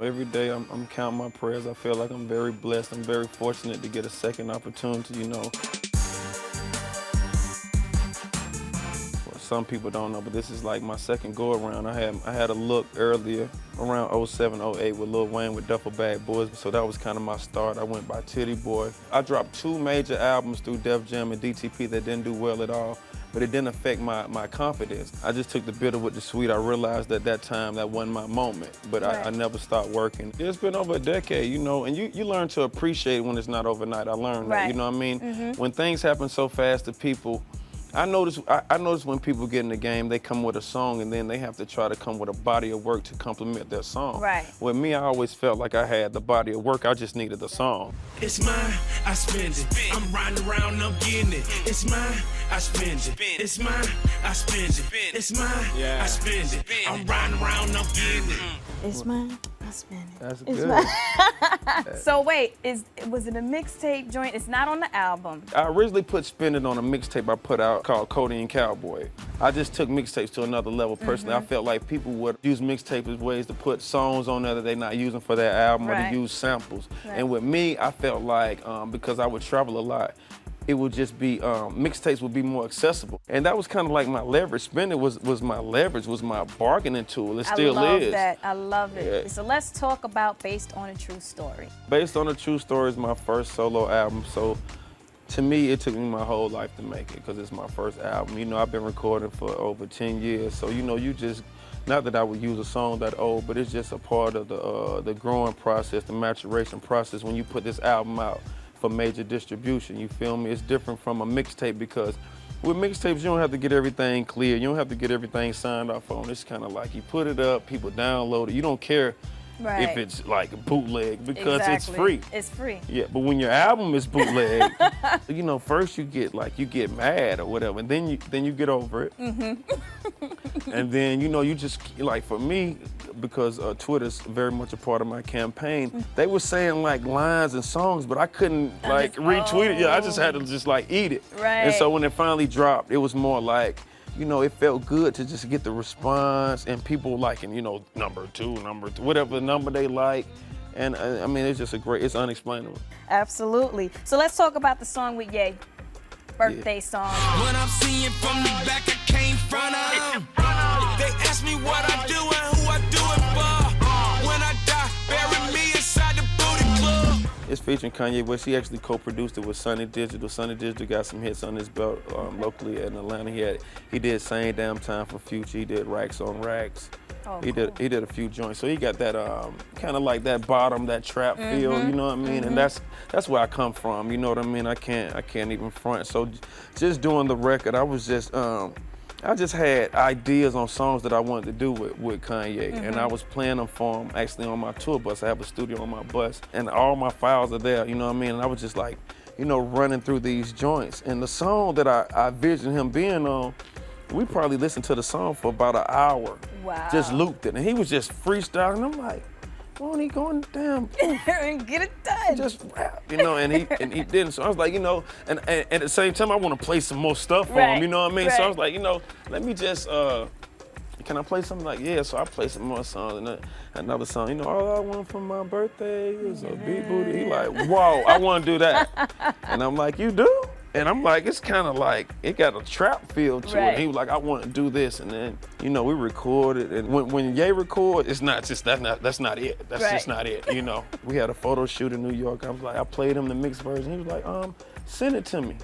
Every day I'm counting my prayers. I feel like I'm very blessed. I'm very fortunate to get a second opportunity, you know. Well, some people don't know, but this is like my second go around. I had a look earlier around 07, 08 with Lil Wayne with Duffel Bag Boys, so that was kind of my start. I went by Tity Boi. I dropped 2 major albums through Def Jam and DTP that didn't do well at all, but it didn't affect my confidence. I just took the bitter with the sweet. I realized at that time that wasn't my moment, but Right. I never stopped working. It's been over a decade, you know, and you learn to appreciate when it's not overnight. I learned that, you know what I mean? When things happen so fast to people, I notice when people get in the game, they come with a song and then they have to try to come with a body of work to complement their song. Right. With me, I always felt like I had the body of work, I just needed the song. It's mine, I spend it. I'm riding around, I'm getting it. It's mine, I spend it. It's mine, I spend it. It's mine, I spend it. I'm riding around, I'm getting it. It's mine, I spend it. That's It's good. mine. So wait, was it a mixtape joint? It's not on the album. I originally put Spin It on a mixtape I put out called Cody and Cowboy. I just took mixtapes to another level personally. I felt like people would use mixtapes as ways to put songs on there that they're not using for their album or Right. to use samples. Right. And with me, I felt like, because I would travel a lot, it would just be, mixtapes would be more accessible. And that was kind of like my leverage. Spin It was my leverage, was my bargaining tool. It still I love is. that. I love it. Yeah. So let's talk about Based on a True Story. Based on a True Story is my first solo album, so to me, it took me my whole life to make it because it's my first album. You know, I've been recording for over 10 years, so you know, you just, not that I would use a song that old, but it's just a part of the growing process, the maturation process when you put this album out for major distribution, you feel me? It's different from a mixtape because with mixtapes, you don't have to get everything clear. You don't have to get everything signed off on. It's kind of like you put it up, people download it. You don't care Right. if it's like bootleg because it's Exactly. free. It's free. Yeah, but when your album is bootleg, you know, first you get mad or whatever, and then you get over it. And then, you know, you just, like for me, because Twitter's very much a part of my campaign, they were saying like lines and songs, but I couldn't like retweet it. Yeah, I just had to just like eat it. Right. And so when it finally dropped, it was more like, you know, it felt good to just get the response and people liking, you know, number two, whatever number they like. And I mean, it's just it's unexplainable. Absolutely. So let's talk about the song with Ye. Birthday song. When I'm seeing from the back, I can't front of. They ask me what I do and who I do it for. When I die, bury me inside the booty club. It's featuring Kanye West. He actually co-produced it with Sonny Digital. Sonny Digital got some hits on his belt locally in Atlanta. He did Same Damn Time for Future. He did Racks on Racks. Oh, he did a few joints. So he got that kind of like that bottom, that trap feel. You know what I mean? And that's where I come from. You know what I mean? I can't even front. So just doing the record, I just had ideas on songs that I wanted to do with Kanye, and I was playing them for him actually on my tour bus. I have a studio on my bus, and all my files are there, you know what I mean? And I was just like, you know, running through these joints. And the song that I envisioned him being on, we probably listened to the song for about an hour. Wow. Just looped it, and he was just freestyling. I'm like, won't he going down? And get it done. Just rap, you know, and he didn't. So I was like, you know, and at the same time, I want to play some more stuff for Right, him, you know what I mean? So I right. was like, you know, let me just, can I play something? Like, yeah, so I play some more songs, and another song, you know, all I want for my birthday is a big booty. He like, whoa, I want to do that. And I'm like, you do? And I'm like, it's kind of like, it got a trap feel to it. Right. And he was like, I want to do this. And then, you know, we recorded. And when Ye record, it's not just, that's not it. That's Right. just not it, you know. We had a photo shoot in New York. I was like, I played him the mixed version. He was like, send it to me.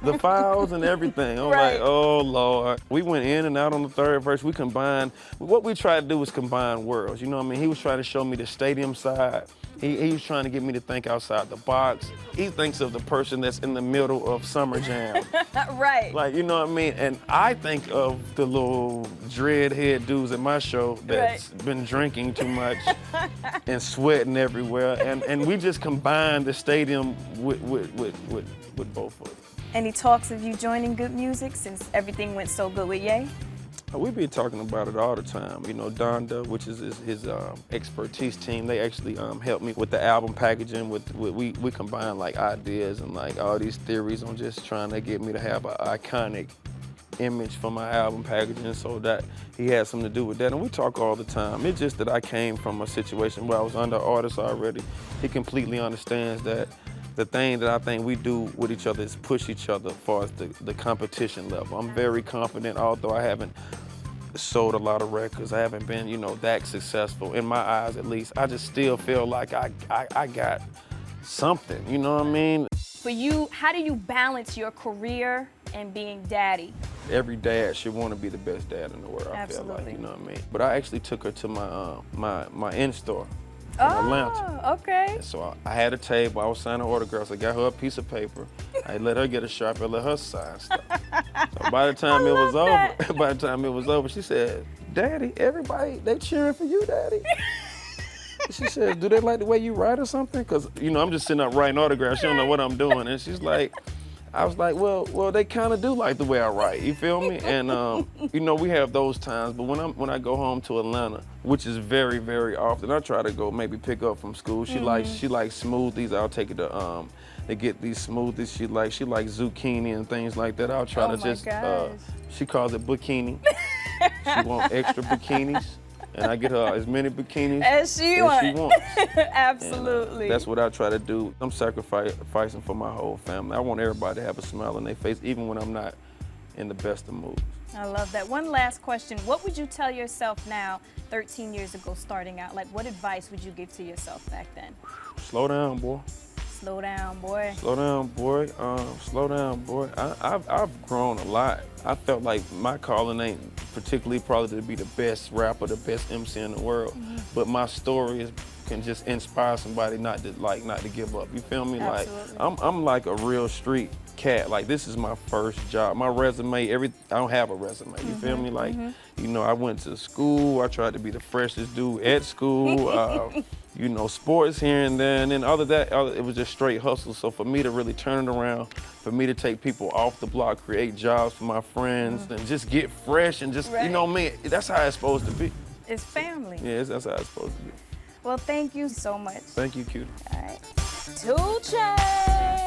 The files and everything. I'm Right. like, oh Lord. We went in and out on the third verse. We combined, what we tried to do was combine worlds. You know what I mean? He was trying to show me the stadium side. He was trying to get me to think outside the box. He thinks of the person that's in the middle of Summer Jam. Right. Like, you know what I mean? And I think of the little dreadhead dudes at my show that's been drinking too much and sweating everywhere. And we just combined the stadium with both of them. Any talks of you joining Good Music since everything went so good with Ye? We be talking about it all the time. You know, Donda, which is his expertise team, they actually helped me with the album packaging. We combine like ideas and like all these theories on just trying to get me to have an iconic image for my album packaging, so that he had something to do with that. And we talk all the time. It's just that I came from a situation where I was under artist already. He completely understands that the thing that I think we do with each other is push each other as far as the competition level. I'm very confident, although I haven't sold a lot of records. I haven't been, you know, that successful, in my eyes at least. I just still feel like I got something, you know what I mean? For you, how do you balance your career and being daddy? Every dad should want to be the best dad in the world, I feel like, you know what I mean? But I actually took her to my in-store in Atlanta. Okay. So I had a table, I was signing autographs, I got her a piece of paper, I let her get a Sharpie, I let her sign stuff. So by the time it was over, she said, "Daddy, everybody, they cheering for you, Daddy." She said, "Do they like the way you write or something?" Because, you know, I'm just sitting up writing autographs, she don't know what I'm doing. And she's like, I was like, well, they kind of do like the way I write, you feel me? And, you know, we have those times, but when I go home to Atlanta, which is very, very often, I try to go maybe pick up from school. She likes smoothies. I'll take her to get these smoothies. She likes zucchini and things like that. I'll try to just, she calls it bikini. She wants extra bikinis. And I get her as many bikinis as she wants. And, Absolutely. that's what I try to do. I'm sacrificing for my whole family. I want everybody to have a smile on their face, even when I'm not in the best of moods. I love that. One last question. What would you tell yourself now, 13 years ago, starting out? Like, what advice would you give to yourself back then? Slow down, boy. Slow down, boy. Slow down, boy. Slow down, boy. I've grown a lot. I felt like my calling ain't particularly probably to be the best rapper, the best MC in the world, but my story can just inspire somebody not to give up. You feel me? Absolutely. Like I'm like a real street cat. Like, this is my first job. My resume, I don't have a resume. You feel me? Like, you know, I went to school. I tried to be the freshest dude at school. You know, sports here and there, and then it was just straight hustle. So for me to really turn it around, for me to take people off the block, create jobs for my friends, and just get fresh and just, you know me, that's how it's supposed to be. It's family. Yeah, that's how it's supposed to be. Well, thank you so much. Thank you, Cutie. All right. 2 Chainz.